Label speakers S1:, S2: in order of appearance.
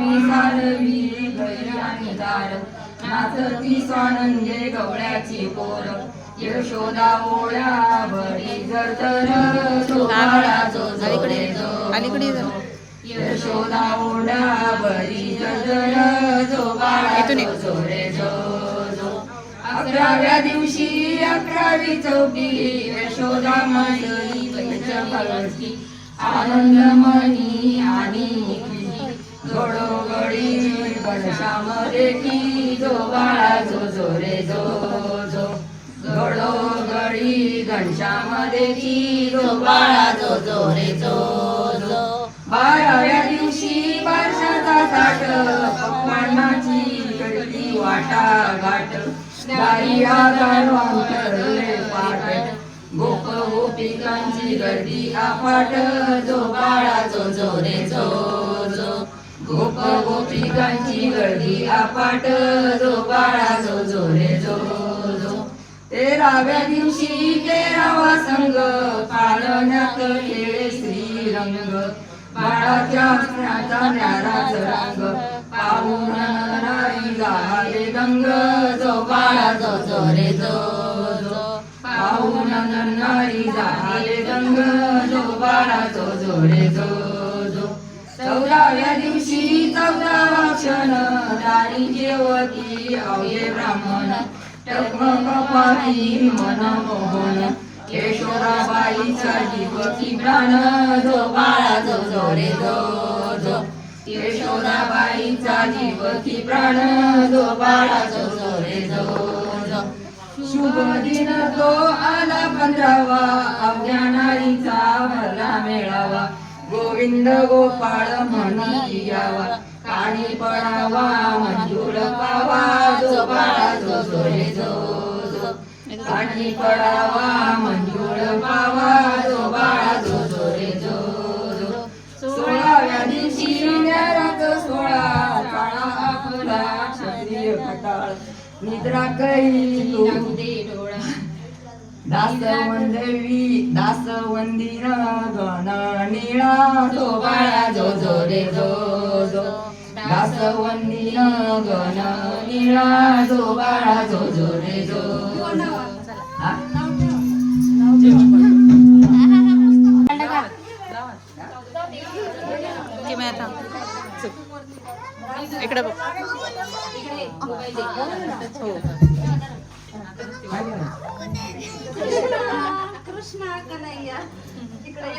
S1: गावी सारवी गैराणी दार नाचती स्वानंदे गवळ्याची पोर यशोदा ओळ्या भरी जरतर जो बाळा जो जो रे जो यशोदा ओढा भरी जर जो बाळा जो जो रे जो जो 11व्या दिवशी 11वी चौकी यशोदा मंडळी पंचफलकी आनंद मनी आणि घडोघडी घनश्याम रेखी जो बाळा जो जो रे जो जो घडोघडी घनश्याम रेखी जो बाळा जो जो रे जो जो 12व्या दिवशी बारशाचा ताट पक्वान्नाची करती वाटा घाट दारी आगार अंतरले पाट गोप गोपिकांची गर्दी अफाट जो बाळा जो जो रे जो जो गोप गोपिकांची गर्दी अफाट जो बाळा जो जो रे जो जो 13व्या दिवशी 13वा संघ पाळण्यात खेळे श्रीरंग बाळाच्या हसण्याचा न्याराच रंग पाहून नारी झाले दंग जो बाळा जो जो रे जो जो पाहून नारी झाले दंग जो बाळा जो जो रे जो जो 14व्या दिवशी 14वा क्षण राणी जेवती अवये ब्राह्मण टकमकपाती मनमोहन यशोदाबाईचा जीवती प्राण जो बाळा जो जो रे जो जो यशोदाबाईचा जीवती प्राण जो बाळा जो जो रे जो जो शुभ दिन तो आला 15वा अवघ्या नारीचा भरला मेळावा गोविंद गोपाळ म्हणी यावा काणी पडावा मंजूळ पावा जो बाळा जो जो रे जो जो काणी पडावा मंजूळ पावा जो बाळा जो जो रे जो जो 16व्या दिवशी न्याराच सोळा काळा आपला क्षत्रिय खटाळ निद्रा करी तू डोळा दासवंदीन गण निळा जो बाळा जो जो रे जो जो दासवंदीन गण निळा जो बाळा जो जो रे जो
S2: इकडे बघ
S3: कृष्णा कन्हैया इकडे